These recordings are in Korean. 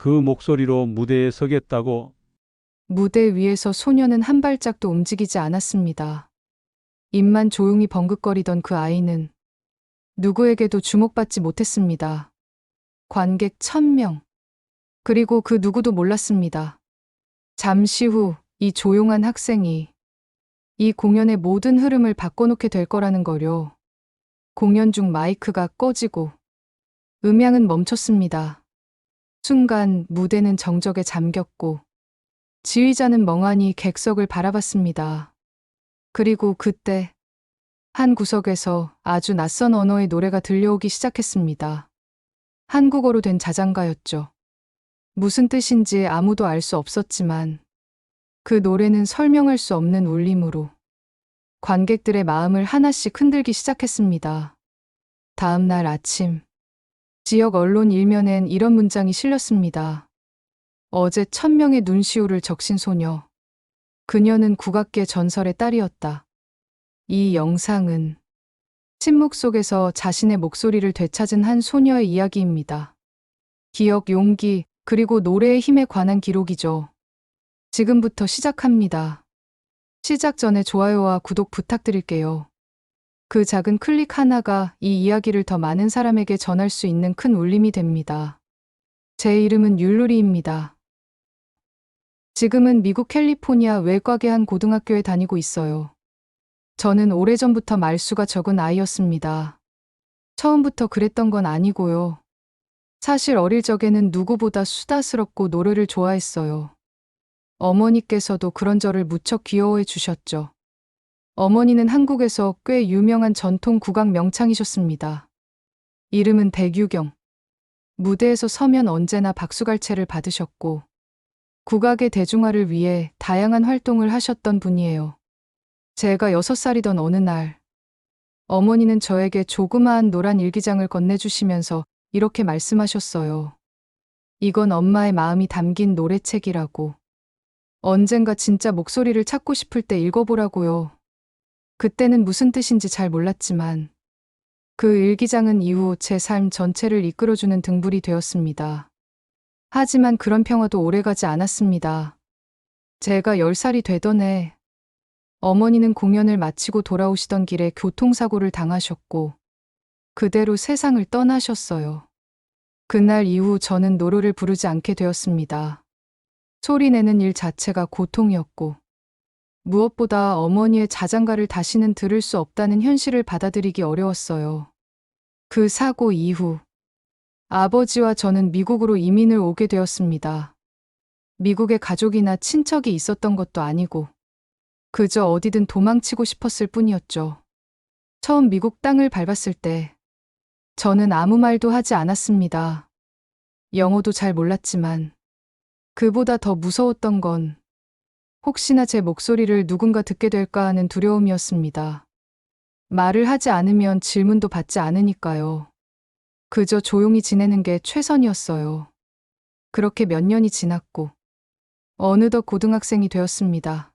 그 목소리로 무대에 서겠다고. 무대 위에서 소녀는 한 발짝도 움직이지 않았습니다. 입만 조용히 벙긋거리던 그 아이는 누구에게도 주목받지 못했습니다. 관객 1000명. 그리고 그 누구도 몰랐습니다. 잠시 후 이 조용한 학생이 이 공연의 모든 흐름을 바꿔놓게 될 거라는 거요. 공연 중 마이크가 꺼지고 음향은 멈췄습니다. 순간 무대는 정적에 잠겼고 지휘자는 멍하니 객석을 바라봤습니다. 그리고 그때 한 구석에서 아주 낯선 언어의 노래가 들려오기 시작했습니다. 한국어로 된 자장가였죠. 무슨 뜻인지 아무도 알 수 없었지만 그 노래는 설명할 수 없는 울림으로 관객들의 마음을 하나씩 흔들기 시작했습니다. 다음 날 아침, 지역 언론 일면엔 이런 문장이 실렸습니다. 어제 1000명의 눈시울을 적신 소녀. 그녀는 국악계 전설의 딸이었다. 이 영상은 침묵 속에서 자신의 목소리를 되찾은 한 소녀의 이야기입니다. 기억, 용기, 그리고 노래의 힘에 관한 기록이죠. 지금부터 시작합니다. 시작 전에 좋아요와 구독 부탁드릴게요. 그 작은 클릭 하나가 이 이야기를 더 많은 사람에게 전할 수 있는 큰 울림이 됩니다. 제 이름은 율루리입니다. 지금은 미국 캘리포니아 외곽의 한 고등학교에 다니고 있어요. 저는 오래전부터 말수가 적은 아이였습니다. 처음부터 그랬던 건 아니고요. 사실 어릴 적에는 누구보다 수다스럽고 노래를 좋아했어요. 어머니께서도 그런 저를 무척 귀여워해 주셨죠. 어머니는 한국에서 꽤 유명한 전통 국악 명창이셨습니다. 이름은 백유경. 무대에서 서면 언제나 박수갈채를 받으셨고 국악의 대중화를 위해 다양한 활동을 하셨던 분이에요. 제가 6살이던 어느 날 어머니는 저에게 조그마한 노란 일기장을 건네주시면서 이렇게 말씀하셨어요. 이건 엄마의 마음이 담긴 노래책이라고. 언젠가 진짜 목소리를 찾고 싶을 때 읽어보라고요. 그때는 무슨 뜻인지 잘 몰랐지만 그 일기장은 이후 제 삶 전체를 이끌어주는 등불이 되었습니다. 하지만 그런 평화도 오래가지 않았습니다. 제가 10살이 되던 해 어머니는 공연을 마치고 돌아오시던 길에 교통사고를 당하셨고 그대로 세상을 떠나셨어요. 그날 이후 저는 노래를 부르지 않게 되었습니다. 소리 내는 일 자체가 고통이었고 무엇보다 어머니의 자장가를 다시는 들을 수 없다는 현실을 받아들이기 어려웠어요. 그 사고 이후 아버지와 저는 미국으로 이민을 오게 되었습니다. 미국에 가족이나 친척이 있었던 것도 아니고 그저 어디든 도망치고 싶었을 뿐이었죠. 처음 미국 땅을 밟았을 때 저는 아무 말도 하지 않았습니다. 영어도 잘 몰랐지만 그보다 더 무서웠던 건 혹시나 제 목소리를 누군가 듣게 될까 하는 두려움이었습니다. 말을 하지 않으면 질문도 받지 않으니까요. 그저 조용히 지내는 게 최선이었어요. 그렇게 몇 년이 지났고 어느덧 고등학생이 되었습니다.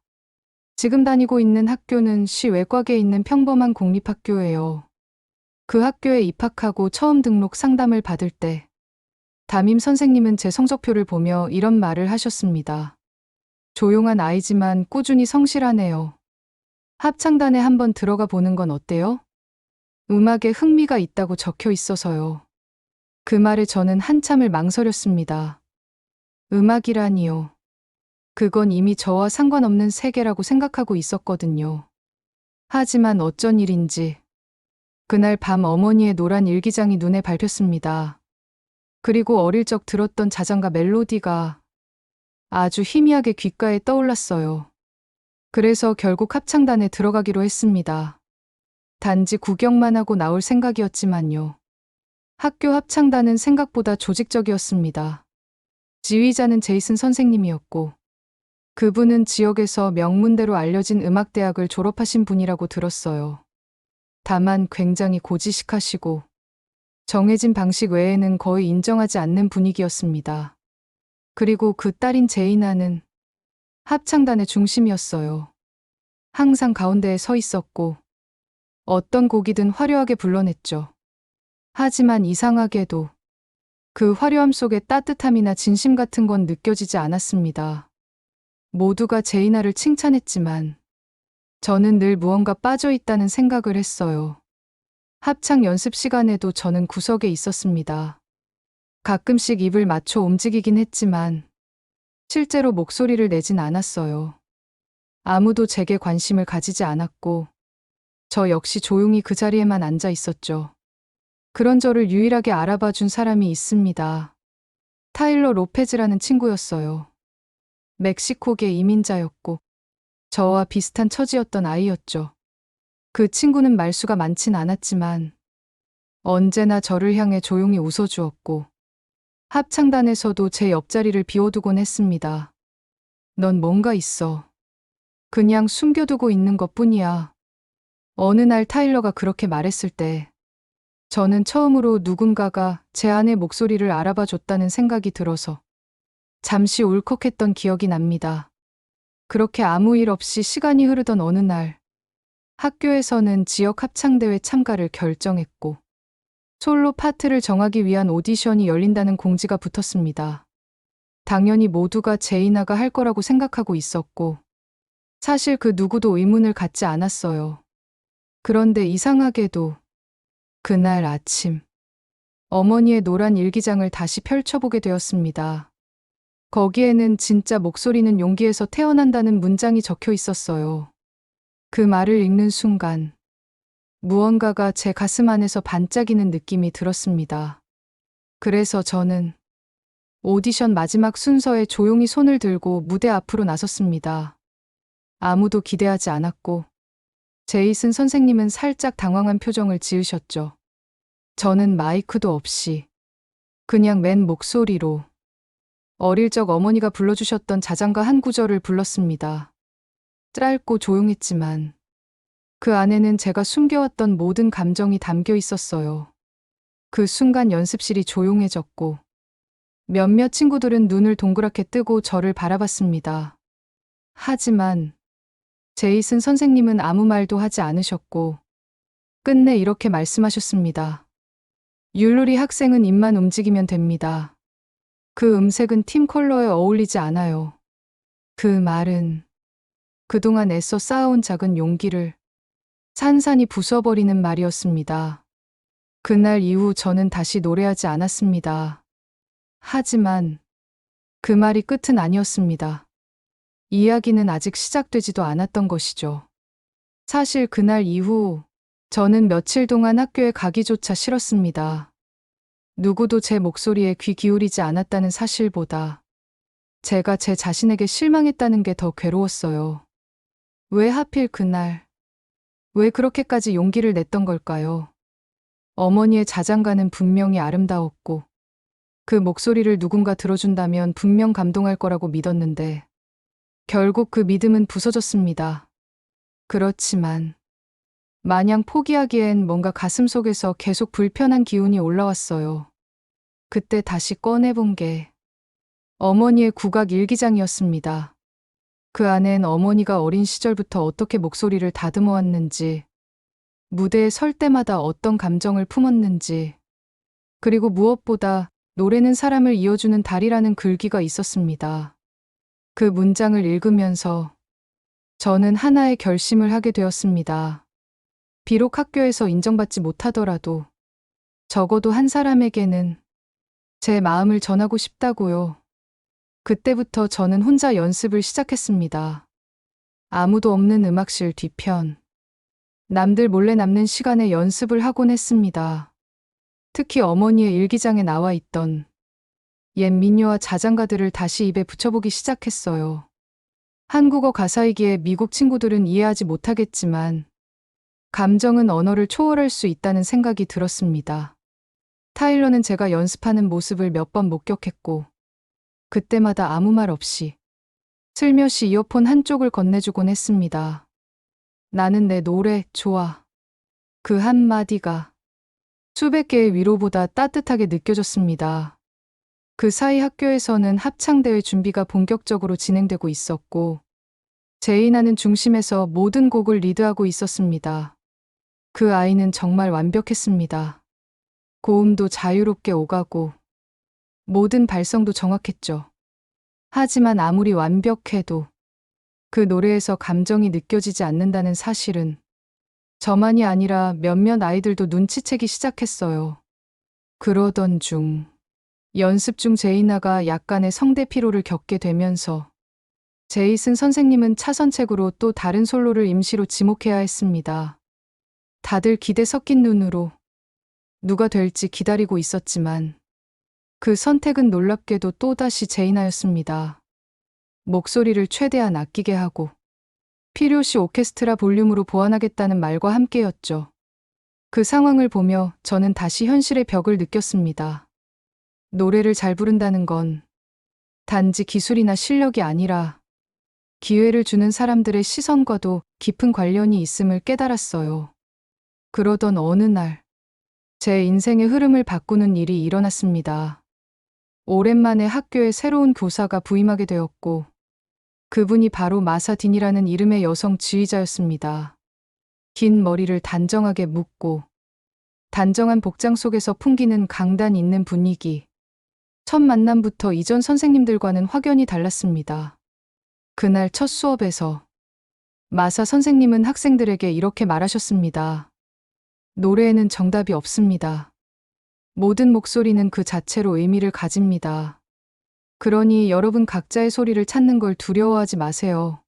지금 다니고 있는 학교는 시 외곽에 있는 평범한 공립학교예요. 그 학교에 입학하고 처음 등록 상담을 받을 때 담임 선생님은 제 성적표를 보며 이런 말을 하셨습니다. 조용한 아이지만 꾸준히 성실하네요. 합창단에 한번 들어가 보는 건 어때요? 음악에 흥미가 있다고 적혀 있어서요. 그 말에 저는 한참을 망설였습니다. 음악이라니요. 그건 이미 저와 상관없는 세계라고 생각하고 있었거든요. 하지만 어쩐 일인지 그날 밤 어머니의 노란 일기장이 눈에 밟혔습니다. 그리고 어릴 적 들었던 자장가 멜로디가 아주 희미하게 귓가에 떠올랐어요. 그래서 결국 합창단에 들어가기로 했습니다. 단지 구경만 하고 나올 생각이었지만요. 학교 합창단은 생각보다 조직적이었습니다. 지휘자는 제이슨 선생님이었고 그분은 지역에서 명문대로 알려진 음악대학을 졸업하신 분이라고 들었어요. 다만 굉장히 고지식하시고 정해진 방식 외에는 거의 인정하지 않는 분위기였습니다. 그리고 그 딸인 제이나는 합창단의 중심이었어요. 항상 가운데에 서 있었고 어떤 곡이든 화려하게 불러냈죠. 하지만 이상하게도 그 화려함 속에 따뜻함이나 진심 같은 건 느껴지지 않았습니다. 모두가 제이나를 칭찬했지만 저는 늘 무언가 빠져 있다는 생각을 했어요. 합창 연습 시간에도 저는 구석에 있었습니다. 가끔씩 입을 맞춰 움직이긴 했지만 실제로 목소리를 내진 않았어요. 아무도 제게 관심을 가지지 않았고 저 역시 조용히 그 자리에만 앉아 있었죠. 그런 저를 유일하게 알아봐 준 사람이 있습니다. 타일러 로페즈라는 친구였어요. 멕시코계 이민자였고 저와 비슷한 처지였던 아이였죠. 그 친구는 말수가 많진 않았지만 언제나 저를 향해 조용히 웃어주었고 합창단에서도 제 옆자리를 비워두곤 했습니다. 넌 뭔가 있어. 그냥 숨겨두고 있는 것뿐이야. 어느 날 타일러가 그렇게 말했을 때 저는 처음으로 누군가가 제 안의 목소리를 알아봐 줬다는 생각이 들어서 잠시 울컥했던 기억이 납니다. 그렇게 아무 일 없이 시간이 흐르던 어느 날 학교에서는 지역 합창대회 참가를 결정했고 솔로 파트를 정하기 위한 오디션이 열린다는 공지가 붙었습니다. 당연히 모두가 제이나가 할 거라고 생각하고 있었고 사실 그 누구도 의문을 갖지 않았어요. 그런데 이상하게도 그날 아침 어머니의 노란 일기장을 다시 펼쳐보게 되었습니다. 거기에는 진짜 목소리는 용기에서 태어난다는 문장이 적혀 있었어요. 그 말을 읽는 순간 무언가가 제 가슴 안에서 반짝이는 느낌이 들었습니다. 그래서 저는 오디션 마지막 순서에 조용히 손을 들고 무대 앞으로 나섰습니다. 아무도 기대하지 않았고 제이슨 선생님은 살짝 당황한 표정을 지으셨죠. 저는 마이크도 없이 그냥 맨 목소리로 어릴 적 어머니가 불러주셨던 자장가 한 구절을 불렀습니다. 짧고 조용했지만 그 안에는 제가 숨겨왔던 모든 감정이 담겨 있었어요. 그 순간 연습실이 조용해졌고 몇몇 친구들은 눈을 동그랗게 뜨고 저를 바라봤습니다. 하지만 제이슨 선생님은 아무 말도 하지 않으셨고 끝내 이렇게 말씀하셨습니다. 윷놀이 학생은 입만 움직이면 됩니다. 그 음색은 팀 컬러에 어울리지 않아요. 그 말은 그동안 애써 쌓아온 작은 용기를 산산이 부숴버리는 말이었습니다. 그날 이후 저는 다시 노래하지 않았습니다. 하지만 그 말이 끝은 아니었습니다. 이야기는 아직 시작되지도 않았던 것이죠. 사실 그날 이후 저는 며칠 동안 학교에 가기조차 싫었습니다. 누구도 제 목소리에 귀 기울이지 않았다는 사실보다 제가 제 자신에게 실망했다는 게 더 괴로웠어요. 왜 하필 그날, 왜 그렇게까지 용기를 냈던 걸까요? 어머니의 자장가는 분명히 아름다웠고 그 목소리를 누군가 들어준다면 분명 감동할 거라고 믿었는데 결국 그 믿음은 부서졌습니다. 그렇지만 마냥 포기하기엔 뭔가 가슴속에서 계속 불편한 기운이 올라왔어요. 그때 다시 꺼내본 게 어머니의 국악 일기장이었습니다. 그 안엔 어머니가 어린 시절부터 어떻게 목소리를 다듬어 왔는지, 무대에 설 때마다 어떤 감정을 품었는지, 그리고 무엇보다 노래는 사람을 이어주는 달이라는 글귀가 있었습니다. 그 문장을 읽으면서 저는 하나의 결심을 하게 되었습니다. 비록 학교에서 인정받지 못하더라도 적어도 한 사람에게는 제 마음을 전하고 싶다고요. 그때부터 저는 혼자 연습을 시작했습니다. 아무도 없는 음악실 뒤편. 남들 몰래 남는 시간에 연습을 하곤 했습니다. 특히 어머니의 일기장에 나와 있던 옛 민요와 자장가들을 다시 입에 붙여보기 시작했어요. 한국어 가사이기에 미국 친구들은 이해하지 못하겠지만 감정은 언어를 초월할 수 있다는 생각이 들었습니다. 타일러는 제가 연습하는 모습을 몇 번 목격했고 그때마다 아무 말 없이 슬며시 이어폰 한쪽을 건네주곤 했습니다. 나는 내 노래 좋아. 그 한마디가 수백 개의 위로보다 따뜻하게 느껴졌습니다. 그 사이 학교에서는 합창대회 준비가 본격적으로 진행되고 있었고 제이나는 중심에서 모든 곡을 리드하고 있었습니다. 그 아이는 정말 완벽했습니다. 고음도 자유롭게 오가고 모든 발성도 정확했죠. 하지만 아무리 완벽해도 그 노래에서 감정이 느껴지지 않는다는 사실은 저만이 아니라 몇몇 아이들도 눈치채기 시작했어요. 그러던 중 연습 중 제이나가 약간의 성대 피로를 겪게 되면서 제이슨 선생님은 차선책으로 또 다른 솔로를 임시로 지목해야 했습니다. 다들 기대 섞인 눈으로 누가 될지 기다리고 있었지만 그 선택은 놀랍게도 또다시 제이나였습니다. 목소리를 최대한 아끼게 하고 필요시 오케스트라 볼륨으로 보완하겠다는 말과 함께였죠. 그 상황을 보며 저는 다시 현실의 벽을 느꼈습니다. 노래를 잘 부른다는 건 단지 기술이나 실력이 아니라 기회를 주는 사람들의 시선과도 깊은 관련이 있음을 깨달았어요. 그러던 어느 날, 제 인생의 흐름을 바꾸는 일이 일어났습니다. 오랜만에 학교에 새로운 교사가 부임하게 되었고, 그분이 바로 마사딘이라는 이름의 여성 지휘자였습니다. 긴 머리를 단정하게 묶고, 단정한 복장 속에서 풍기는 강단 있는 분위기. 첫 만남부터 이전 선생님들과는 확연히 달랐습니다. 그날 첫 수업에서 마사 선생님은 학생들에게 이렇게 말하셨습니다. 노래에는 정답이 없습니다. 모든 목소리는 그 자체로 의미를 가집니다. 그러니 여러분 각자의 소리를 찾는 걸 두려워하지 마세요.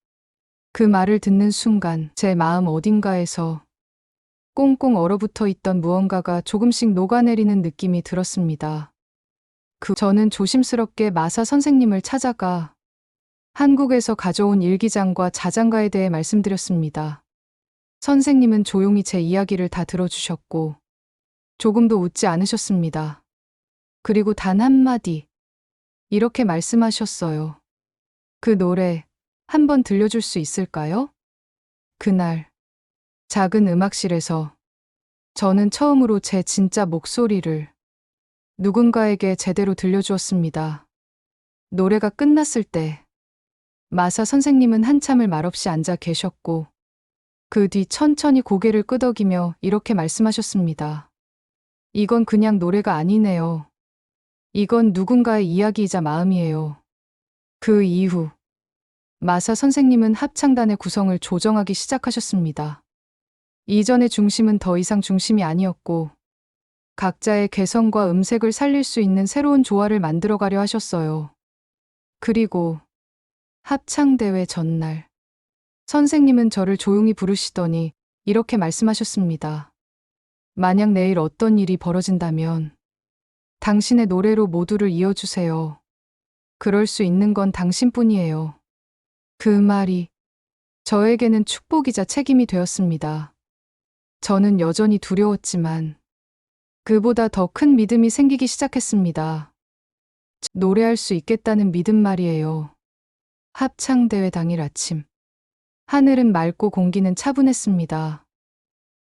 그 말을 듣는 순간 제 마음 어딘가에서 꽁꽁 얼어붙어 있던 무언가가 조금씩 녹아내리는 느낌이 들었습니다. 저는 조심스럽게 마사 선생님을 찾아가 한국에서 가져온 일기장과 자장가에 대해 말씀드렸습니다. 선생님은 조용히 제 이야기를 다 들어주셨고 조금도 웃지 않으셨습니다. 그리고 단 한마디 이렇게 말씀하셨어요. 그 노래 한번 들려줄 수 있을까요? 그날 작은 음악실에서 저는 처음으로 제 진짜 목소리를 누군가에게 제대로 들려주었습니다. 노래가 끝났을 때 마사 선생님은 한참을 말없이 앉아 계셨고 그 뒤 천천히 고개를 끄덕이며 이렇게 말씀하셨습니다. 이건 그냥 노래가 아니네요. 이건 누군가의 이야기이자 마음이에요. 그 이후 마사 선생님은 합창단의 구성을 조정하기 시작하셨습니다. 이전의 중심은 더 이상 중심이 아니었고 각자의 개성과 음색을 살릴 수 있는 새로운 조화를 만들어가려 하셨어요. 그리고 합창대회 전날 선생님은 저를 조용히 부르시더니 이렇게 말씀하셨습니다. 만약 내일 어떤 일이 벌어진다면 당신의 노래로 모두를 이어주세요. 그럴 수 있는 건 당신뿐이에요. 그 말이 저에게는 축복이자 책임이 되었습니다. 저는 여전히 두려웠지만 그보다 더 큰 믿음이 생기기 시작했습니다. 노래할 수 있겠다는 믿음 말이에요. 합창대회 당일 아침. 하늘은 맑고 공기는 차분했습니다.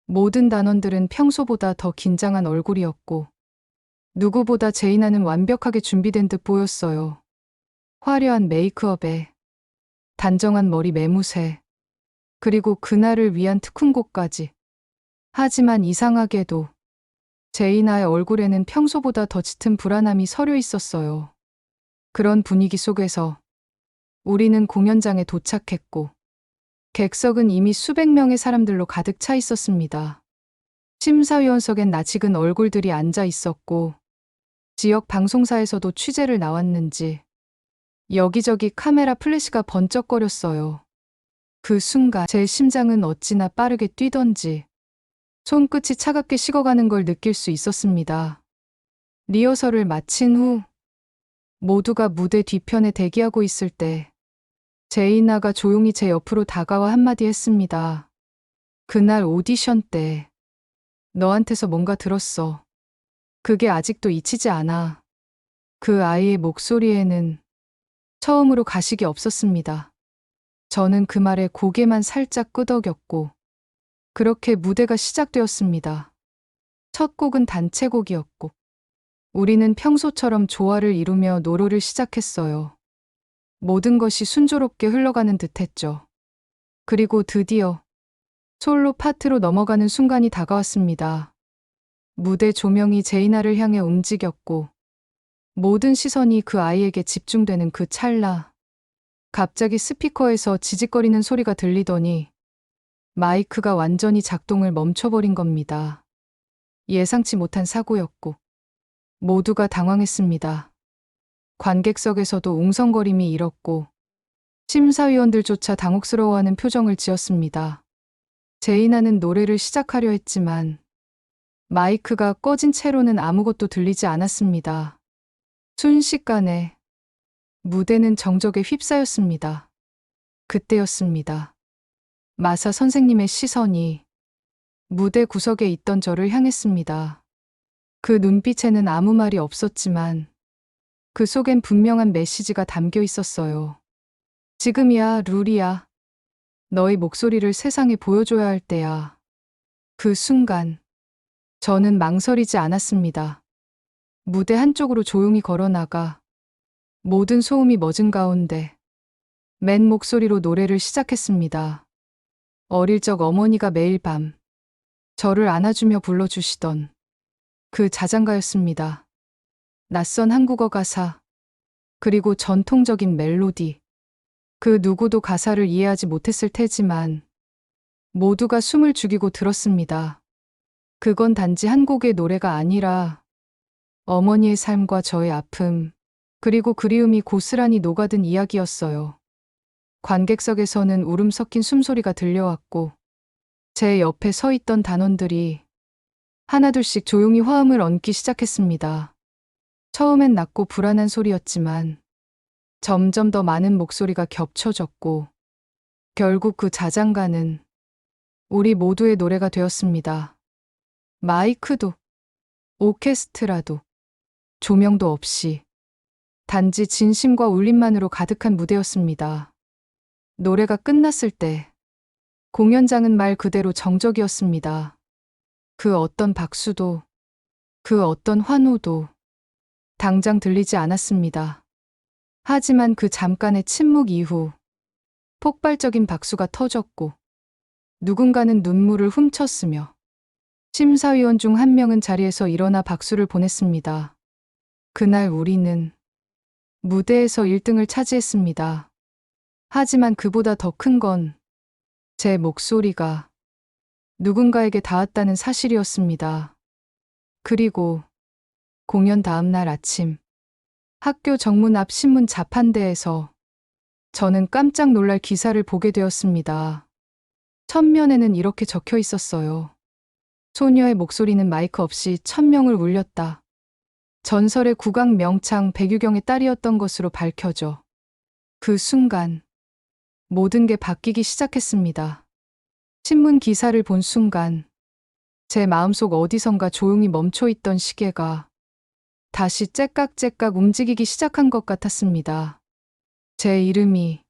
모든 단원들은 평소보다 더 긴장한 얼굴이었고 누구보다 제이나는 완벽하게 준비된 듯 보였어요. 화려한 메이크업에 단정한 머리 매무새, 그리고 그날을 위한 특훈곡까지. 하지만 이상하게도 제이나의 얼굴에는 평소보다 더 짙은 불안함이 서려 있었어요. 그런 분위기 속에서 우리는 공연장에 도착했고 객석은 이미 수백 명의 사람들로 가득 차 있었습니다. 심사위원석엔 낯익은 얼굴들이 앉아 있었고 지역 방송사에서도 취재를 나왔는지 여기저기 카메라 플래시가 번쩍거렸어요. 그 순간 제 심장은 어찌나 빠르게 뛰던지 손끝이 차갑게 식어가는 걸 느낄 수 있었습니다. 리허설을 마친 후 모두가 무대 뒤편에 대기하고 있을 때 제이나가 조용히 제 옆으로 다가와 한마디 했습니다. 그날 오디션 때 너한테서 뭔가 들었어. 그게 아직도 잊히지 않아. 그 아이의 목소리에는 처음으로 가식이 없었습니다. 저는 그 말에 고개만 살짝 끄덕였고 그렇게 무대가 시작되었습니다. 첫 곡은 단체곡이었고 우리는 평소처럼 조화를 이루며 노래를 시작했어요. 모든 것이 순조롭게 흘러가는 듯했죠. 그리고 드디어 솔로 파트로 넘어가는 순간이 다가왔습니다. 무대 조명이 제이나를 향해 움직였고 모든 시선이 그 아이에게 집중되는 그 찰나. 갑자기 스피커에서 지직거리는 소리가 들리더니 마이크가 완전히 작동을 멈춰버린 겁니다. 예상치 못한 사고였고 모두가 당황했습니다. 관객석에서도 웅성거림이 일었고 심사위원들조차 당혹스러워하는 표정을 지었습니다. 제이나는 노래를 시작하려 했지만 마이크가 꺼진 채로는 아무것도 들리지 않았습니다. 순식간에 무대는 정적에 휩싸였습니다. 그때였습니다. 마사 선생님의 시선이 무대 구석에 있던 저를 향했습니다. 그 눈빛에는 아무 말이 없었지만 그 속엔 분명한 메시지가 담겨 있었어요. 지금이야, 루리야. 너의 목소리를 세상에 보여줘야 할 때야. 그 순간 저는 망설이지 않았습니다. 무대 한쪽으로 조용히 걸어나가 모든 소음이 멎은 가운데 맨 목소리로 노래를 시작했습니다. 어릴 적 어머니가 매일 밤 저를 안아주며 불러주시던 그 자장가였습니다. 낯선 한국어 가사, 그리고 전통적인 멜로디. 그 누구도 가사를 이해하지 못했을 테지만 모두가 숨을 죽이고 들었습니다. 그건 단지 한 곡의 노래가 아니라 어머니의 삶과 저의 아픔, 그리고 그리움이 고스란히 녹아든 이야기였어요. 관객석에서는 울음 섞인 숨소리가 들려왔고 제 옆에 서 있던 단원들이 하나둘씩 조용히 화음을 얹기 시작했습니다. 처음엔 낮고 불안한 소리였지만 점점 더 많은 목소리가 겹쳐졌고 결국 그 자장가는 우리 모두의 노래가 되었습니다. 마이크도, 오케스트라도, 조명도 없이 단지 진심과 울림만으로 가득한 무대였습니다. 노래가 끝났을 때 공연장은 말 그대로 정적이었습니다. 그 어떤 박수도, 그 어떤 환호도 당장 들리지 않았습니다. 하지만 그 잠깐의 침묵 이후 폭발적인 박수가 터졌고 누군가는 눈물을 훔쳤으며 심사위원 중 한 명은 자리에서 일어나 박수를 보냈습니다. 그날 우리는 무대에서 1등을 차지했습니다. 하지만 그보다 더 큰 건 제 목소리가 누군가에게 닿았다는 사실이었습니다. 그리고 공연 다음 날 아침 학교 정문 앞 신문 자판대에서 저는 깜짝 놀랄 기사를 보게 되었습니다. 첫면에는 이렇게 적혀 있었어요. 소녀의 목소리는 마이크 없이 1000명을 울렸다. 전설의 국악 명창 백유경의 딸이었던 것으로 밝혀져. 그 순간 모든 게 바뀌기 시작했습니다. 신문 기사를 본 순간 제 마음속 어디선가 조용히 멈춰있던 시계가 다시 째깍째깍 움직이기 시작한 것 같았습니다. 제 이름이,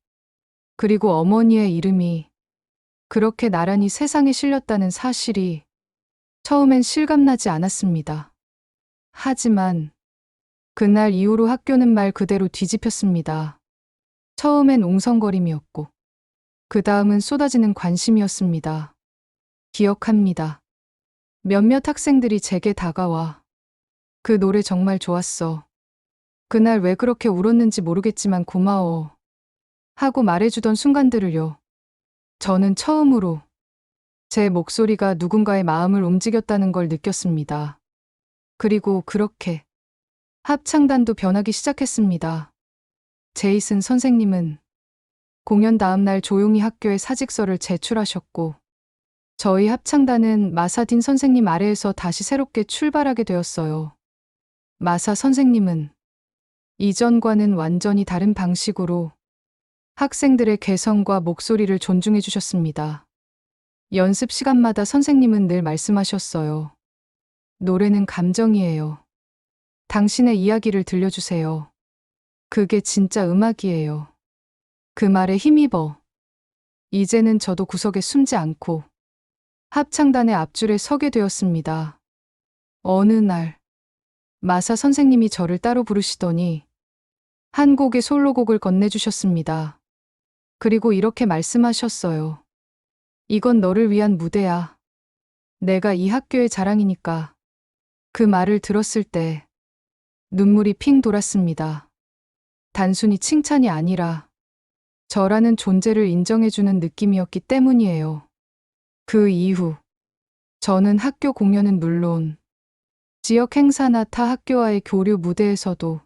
그리고 어머니의 이름이 그렇게 나란히 세상에 실렸다는 사실이 처음엔 실감나지 않았습니다. 하지만 그날 이후로 학교는 말 그대로 뒤집혔습니다. 처음엔 웅성거림이었고 그 다음은 쏟아지는 관심이었습니다. 기억합니다. 몇몇 학생들이 제게 다가와 그 노래 정말 좋았어. 그날 왜 그렇게 울었는지 모르겠지만 고마워. 하고 말해주던 순간들을요. 저는 처음으로 제 목소리가 누군가의 마음을 움직였다는 걸 느꼈습니다. 그리고 그렇게 합창단도 변하기 시작했습니다. 제이슨 선생님은 공연 다음 날 조용히 학교에 사직서를 제출하셨고 저희 합창단은 마사딘 선생님 아래에서 다시 새롭게 출발하게 되었어요. 마사 선생님은 이전과는 완전히 다른 방식으로 학생들의 개성과 목소리를 존중해 주셨습니다. 연습 시간마다 선생님은 늘 말씀하셨어요. 노래는 감정이에요. 당신의 이야기를 들려주세요. 그게 진짜 음악이에요. 그 말에 힘입어 이제는 저도 구석에 숨지 않고 합창단의 앞줄에 서게 되었습니다. 어느 날 마사 선생님이 저를 따로 부르시더니 한 곡의 솔로곡을 건네주셨습니다. 그리고 이렇게 말씀하셨어요. 이건 너를 위한 무대야. 내가 이 학교의 자랑이니까. 그 말을 들었을 때 눈물이 핑 돌았습니다. 단순히 칭찬이 아니라 저라는 존재를 인정해주는 느낌이었기 때문이에요. 그 이후 저는 학교 공연은 물론 지역 행사나 타 학교와의 교류 무대에서도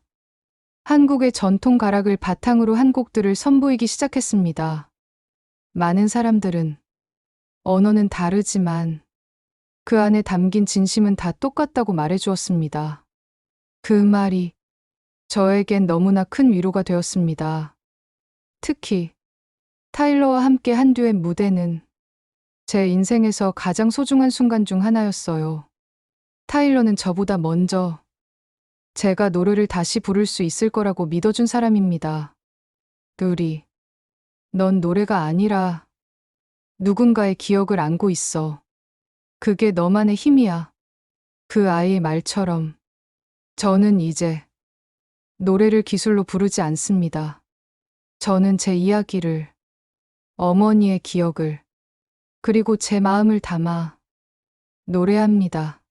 한국의 전통 가락을 바탕으로 한 곡들을 선보이기 시작했습니다. 많은 사람들은 언어는 다르지만 그 안에 담긴 진심은 다 똑같다고 말해주었습니다. 그 말이 저에겐 너무나 큰 위로가 되었습니다. 특히 타일러와 함께 한 듀엣 무대는 제 인생에서 가장 소중한 순간 중 하나였어요. 타일러는 저보다 먼저 제가 노래를 다시 부를 수 있을 거라고 믿어준 사람입니다. 루리, 넌 노래가 아니라 누군가의 기억을 안고 있어. 그게 너만의 힘이야. 그 아이의 말처럼 저는 이제 노래를 기술로 부르지 않습니다. 저는 제 이야기를, 어머니의 기억을, 그리고 제 마음을 담아 노래합니다.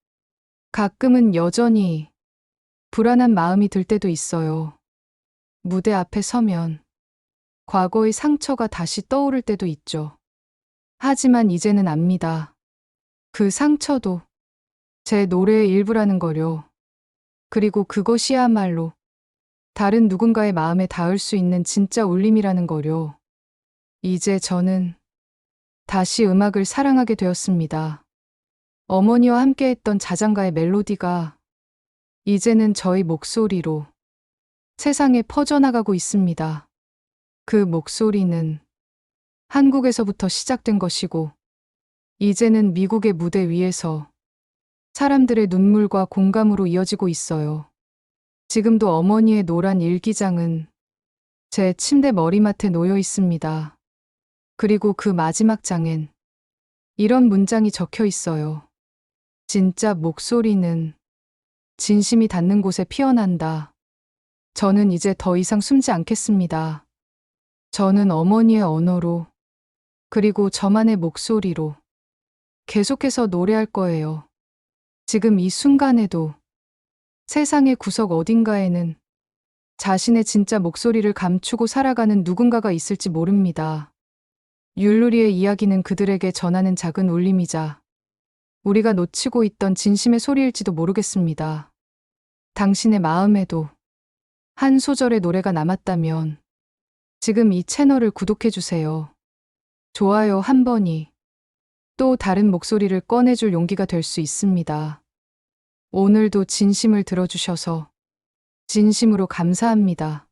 가끔은 여전히 불안한 마음이 들 때도 있어요. 무대 앞에 서면 과거의 상처가 다시 떠오를 때도 있죠. 하지만 이제는 압니다. 그 상처도 제 노래의 일부라는 거요. 그리고 그것이야말로 다른 누군가의 마음에 닿을 수 있는 진짜 울림이라는 거요. 이제 저는 다시 음악을 사랑하게 되었습니다. 어머니와 함께했던 자장가의 멜로디가 이제는 저희 목소리로 세상에 퍼져나가고 있습니다. 그 목소리는 한국에서부터 시작된 것이고 이제는 미국의 무대 위에서 사람들의 눈물과 공감으로 이어지고 있어요. 지금도 어머니의 노란 일기장은 제 침대 머리맡에 놓여 있습니다. 그리고 그 마지막 장엔 이런 문장이 적혀 있어요. 진짜 목소리는 진심이 닿는 곳에 피어난다. 저는 이제 더 이상 숨지 않겠습니다. 저는 어머니의 언어로 그리고 저만의 목소리로 계속해서 노래할 거예요. 지금 이 순간에도 세상의 구석 어딘가에는 자신의 진짜 목소리를 감추고 살아가는 누군가가 있을지 모릅니다. 율루리의 이야기는 그들에게 전하는 작은 울림이자 우리가 놓치고 있던 진심의 소리일지도 모르겠습니다. 당신의 마음에도 한 소절의 노래가 남았다면 지금 이 채널을 구독해주세요. 좋아요 한 번이 또 다른 목소리를 꺼내줄 용기가 될 수 있습니다. 오늘도 진심을 들어주셔서 진심으로 감사합니다.